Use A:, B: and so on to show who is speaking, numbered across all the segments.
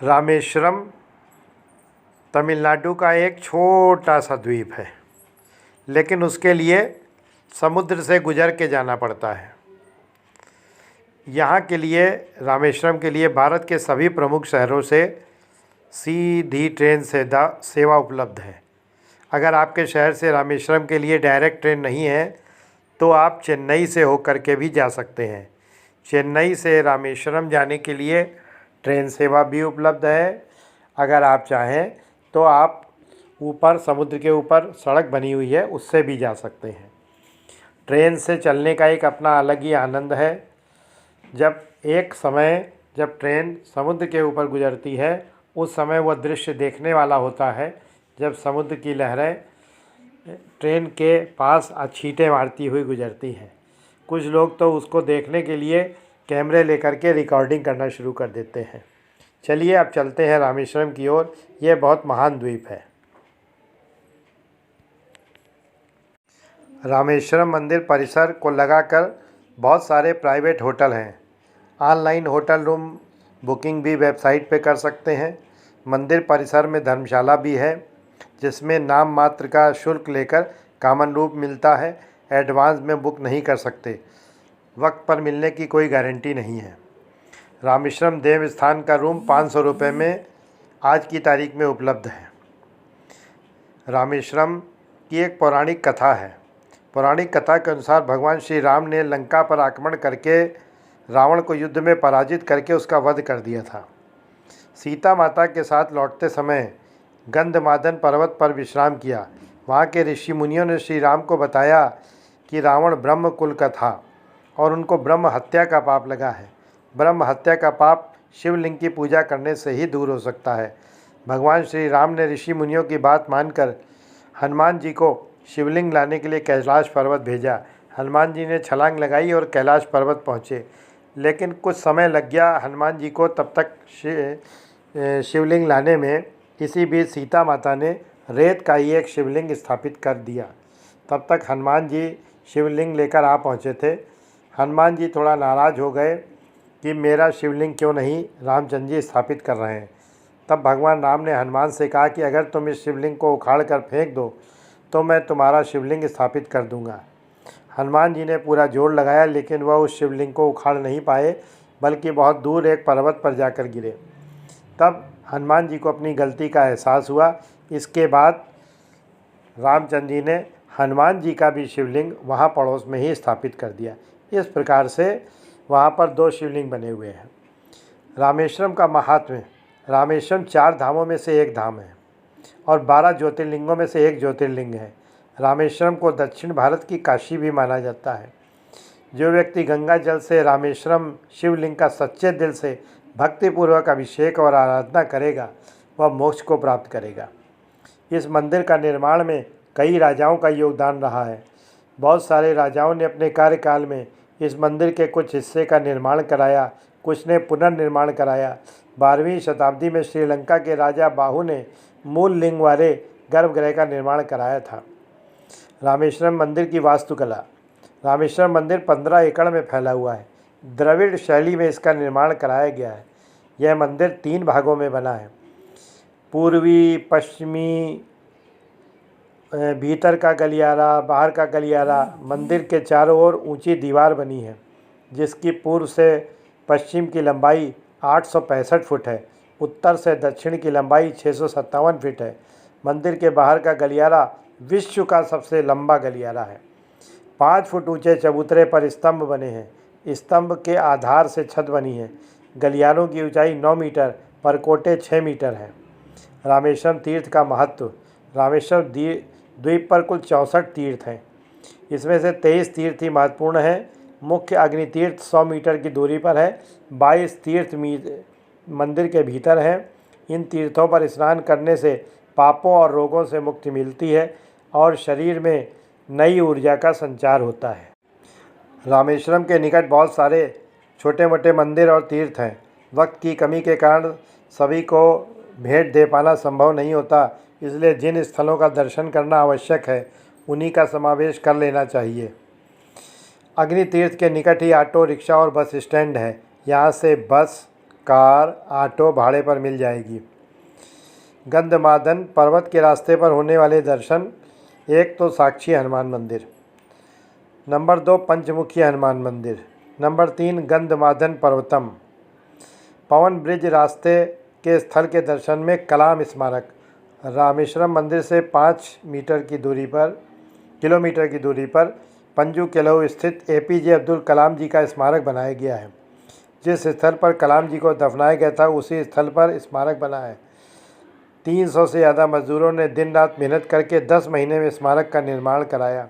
A: रामेश्वरम तमिलनाडु का एक छोटा सा द्वीप है, लेकिन उसके लिए समुद्र से गुजर के जाना पड़ता है। यहाँ के लिए रामेश्वरम के लिए भारत के सभी प्रमुख शहरों से सीधी ट्रेन सेवा उपलब्ध है। अगर आपके शहर से रामेश्वरम के लिए डायरेक्ट ट्रेन नहीं है तो आप चेन्नई से होकर के भी जा सकते हैं। चेन्नई से रामेश्वरम जाने के लिए ट्रेन सेवा भी उपलब्ध है। अगर आप चाहें तो आप ऊपर समुद्र के ऊपर सड़क बनी हुई है उससे भी जा सकते हैं। ट्रेन से चलने का एक अपना अलग ही आनंद है। जब ट्रेन समुद्र के ऊपर गुजरती है उस समय वह दृश्य देखने वाला होता है, जब समुद्र की लहरें ट्रेन के पास छींटे मारती हुई गुजरती हैं। कुछ लोग तो उसको देखने के लिए कैमरे लेकर के रिकॉर्डिंग करना शुरू कर देते हैं। चलिए अब चलते हैं रामेश्वरम की ओर। यह बहुत महान द्वीप है। रामेश्वरम मंदिर परिसर को लगाकर बहुत सारे प्राइवेट होटल हैं। ऑनलाइन होटल रूम बुकिंग भी वेबसाइट पे कर सकते हैं। मंदिर परिसर में धर्मशाला भी है, जिसमें नाम मात्र का शुल्क लेकर कॉमन रूम मिलता है। एडवांस में बुक नहीं कर सकते। वक्त पर मिलने की कोई गारंटी नहीं है। रामेश्वरम देव स्थान का रूम 500 रुपये में आज की तारीख में उपलब्ध है। रामेश्वरम की एक पौराणिक कथा है। पौराणिक कथा के अनुसार भगवान श्री राम ने लंका पर आक्रमण करके रावण को युद्ध में पराजित करके उसका वध कर दिया था। सीता माता के साथ लौटते समय गंधमादन पर्वत पर विश्राम किया। वहाँ के ऋषि मुनियों ने श्री राम को बताया कि रावण ब्रह्म कुल का था और उनको ब्रह्म हत्या का पाप लगा है। ब्रह्म हत्या का पाप शिवलिंग की पूजा करने से ही दूर हो सकता है। भगवान श्री राम ने ऋषि मुनियों की बात मानकर हनुमान जी को शिवलिंग लाने के लिए कैलाश पर्वत भेजा। हनुमान जी ने छलांग लगाई और कैलाश पर्वत पहुँचे, लेकिन कुछ समय लग गया हनुमान जी को तब तक शिवलिंग लाने में। इसी बीच सीता माता ने रेत का ही एक शिवलिंग स्थापित कर दिया। तब तक हनुमान जी शिवलिंग लेकर आ पहुँचे थे। हनुमान जी थोड़ा नाराज़ हो गए कि मेरा शिवलिंग क्यों नहीं रामचंद्र जी स्थापित कर रहे हैं। तब भगवान राम ने हनुमान से कहा कि अगर तुम इस शिवलिंग को उखाड़ कर फेंक दो तो मैं तुम्हारा शिवलिंग स्थापित कर दूंगा। हनुमान जी ने पूरा जोर लगाया, लेकिन वह उस शिवलिंग को उखाड़ नहीं पाए, बल्कि बहुत दूर एक पर्वत पर जाकर गिरे। तब हनुमान जी को अपनी गलती का एहसास हुआ। इसके बाद रामचंद्र जी ने हनुमान जी का भी शिवलिंग वहाँ पड़ोस में ही स्थापित कर दिया। इस प्रकार से वहाँ पर 2 शिवलिंग बने हुए हैं। रामेश्वरम का महात्म्य। रामेश्वरम 4 धामों में से एक धाम है और 12 ज्योतिर्लिंगों में से एक ज्योतिर्लिंग है। रामेश्वरम को दक्षिण भारत की काशी भी माना जाता है। जो व्यक्ति गंगा जल से रामेश्वरम शिवलिंग का सच्चे दिल से भक्तिपूर्वक अभिषेक और आराधना करेगा वह मोक्ष को प्राप्त करेगा। इस मंदिर का निर्माण में कई राजाओं का योगदान रहा है। बहुत सारे राजाओं ने अपने कार्यकाल में इस मंदिर के कुछ हिस्से का निर्माण कराया, कुछ ने पुनर्निर्माण कराया। 12वीं शताब्दी में श्रीलंका के राजा बाहु ने मूल लिंग वाले गर्भगृह का निर्माण कराया था। रामेश्वरम मंदिर की वास्तुकला। रामेश्वरम मंदिर 15 एकड़ में फैला हुआ है। द्रविड़ शैली में इसका निर्माण कराया गया है। यह मंदिर 3 भागों में बना है। पूर्वी, पश्चिमी, भीतर का गलियारा, बाहर का गलियारा। मंदिर के चारों ओर ऊंची दीवार बनी है, जिसकी पूर्व से पश्चिम की लंबाई 865 फुट है। उत्तर से दक्षिण की लंबाई 657 फीट है। मंदिर के बाहर का गलियारा विश्व का सबसे लंबा गलियारा है। 5 फुट ऊंचे चबूतरे पर स्तंभ बने हैं। स्तंभ के आधार से छत बनी है। गलियारों की ऊंचाई 9 मीटर, परकोटे 6 मीटर है। रामेश्वरम तीर्थ का महत्व। रामेश्वरम द्वीप पर कुल 64 तीर्थ हैं। इसमें से 23 तीर्थ ही महत्वपूर्ण हैं। मुख्य अग्नि तीर्थ 100 मीटर की दूरी पर है। 22 तीर्थ मंदिर के भीतर हैं। इन तीर्थों पर स्नान करने से पापों और रोगों से मुक्ति मिलती है और शरीर में नई ऊर्जा का संचार होता है। रामेश्वरम के निकट बहुत सारे छोटे मोटे मंदिर और तीर्थ हैं। वक्त की कमी के कारण सभी को भेंट दे पाना संभव नहीं होता, इसलिए जिन स्थलों का दर्शन करना आवश्यक है उन्हीं का समावेश कर लेना चाहिए। अग्नि तीर्थ के निकट ही ऑटो रिक्शा और बस स्टैंड है। यहाँ से बस, कार, ऑटो भाड़े पर मिल जाएगी। गंधमादन पर्वत के रास्ते पर होने वाले दर्शन, एक तो साक्षी हनुमान मंदिर, नंबर 2 पंचमुखी हनुमान मंदिर, नंबर 3 गंधमादन पर्वतम। पवन ब्रिज रास्ते के स्थल के दर्शन में कलाम स्मारक, रामेश्वरम मंदिर से 5 किलोमीटर की दूरी पर पंजू केलऊ स्थित APJ अब्दुल कलाम जी का स्मारक बनाया गया है। जिस स्थल पर कलाम जी को दफनाया गया था उसी स्थल पर स्मारक बना है। 300 से ज़्यादा मजदूरों ने दिन रात मेहनत करके 10 महीने में स्मारक का निर्माण कराया।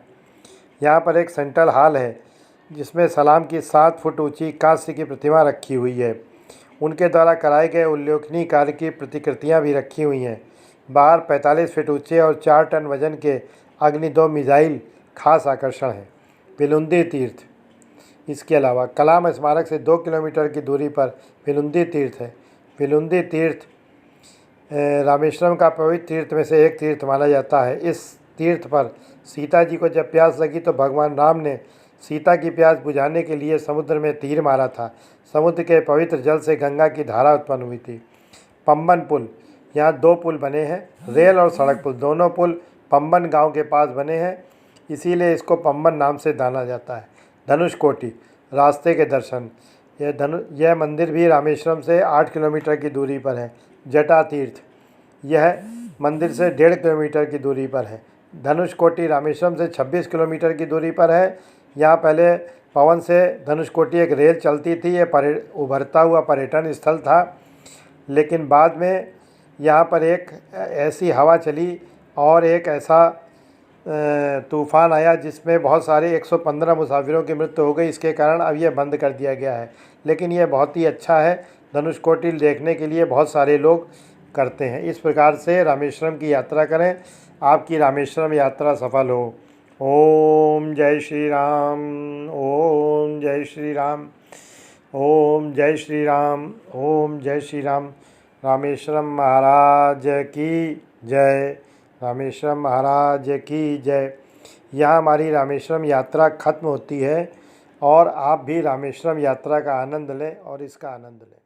A: यहाँ पर एक सेंट्रल हॉल है जिसमें सलाम की 7 फुट ऊंची कांस्य की प्रतिमा रखी हुई है। उनके द्वारा कराए गए उल्लेखनीय कार्य की प्रतिकृतियाँ भी रखी हुई हैं। बाहर 45 फीट ऊंचे और 4 टन वजन के अग्नि 2 मिसाइल खास आकर्षण है। विलुंदी तीर्थ, इसके अलावा कलाम स्मारक से 2 किलोमीटर की दूरी पर विलुंदी तीर्थ है। विलुंदी तीर्थ रामेश्वरम का पवित्र तीर्थ में से एक तीर्थ माना जाता है। इस तीर्थ पर सीता जी को जब प्यास लगी तो भगवान राम ने सीता की प्यास बुझाने के लिए समुद्र में तीर मारा था। समुद्र के पवित्र जल से गंगा की धारा उत्पन्न हुई थी। पंबन पुल, यहाँ 2 पुल बने हैं, रेल और सड़क पुल। दोनों पुल पंबन गांव के पास बने हैं, इसीलिए इसको पंबन नाम से जाना जाता है। धनुषकोटी रास्ते के दर्शन, यह मंदिर भी रामेश्वरम से 8 किलोमीटर की दूरी पर है। जटा तीर्थ, यह मंदिर से 1.5 किलोमीटर की दूरी पर है। धनुषकोटी रामेश्वरम से 26 किलोमीटर की दूरी पर है। यहाँ पहले पवन से धनुषकोटी एक रेल चलती थी। ये उभरता हुआ पर्यटन स्थल था, लेकिन बाद में यहाँ पर एक ऐसी हवा चली और एक ऐसा तूफ़ान आया जिसमें बहुत सारे 115 मुसाफिरों की मृत्यु हो गई। इसके कारण अब यह बंद कर दिया गया है, लेकिन यह बहुत ही अच्छा है। धनुषकोटी देखने के लिए बहुत सारे लोग करते हैं। इस प्रकार से रामेश्वरम की यात्रा करें, आपकी रामेश्वरम यात्रा सफल हो। ओम जय श्री राम, ओम जय श्री राम, ओम जय श्री राम, ओम जय श्री राम। रामेश्वरम महाराज की जय, रामेश्वरम महाराज की जय। यहाँ हमारी रामेश्वरम यात्रा खत्म होती है और आप भी रामेश्वरम यात्रा का आनंद लें और इसका आनंद लें।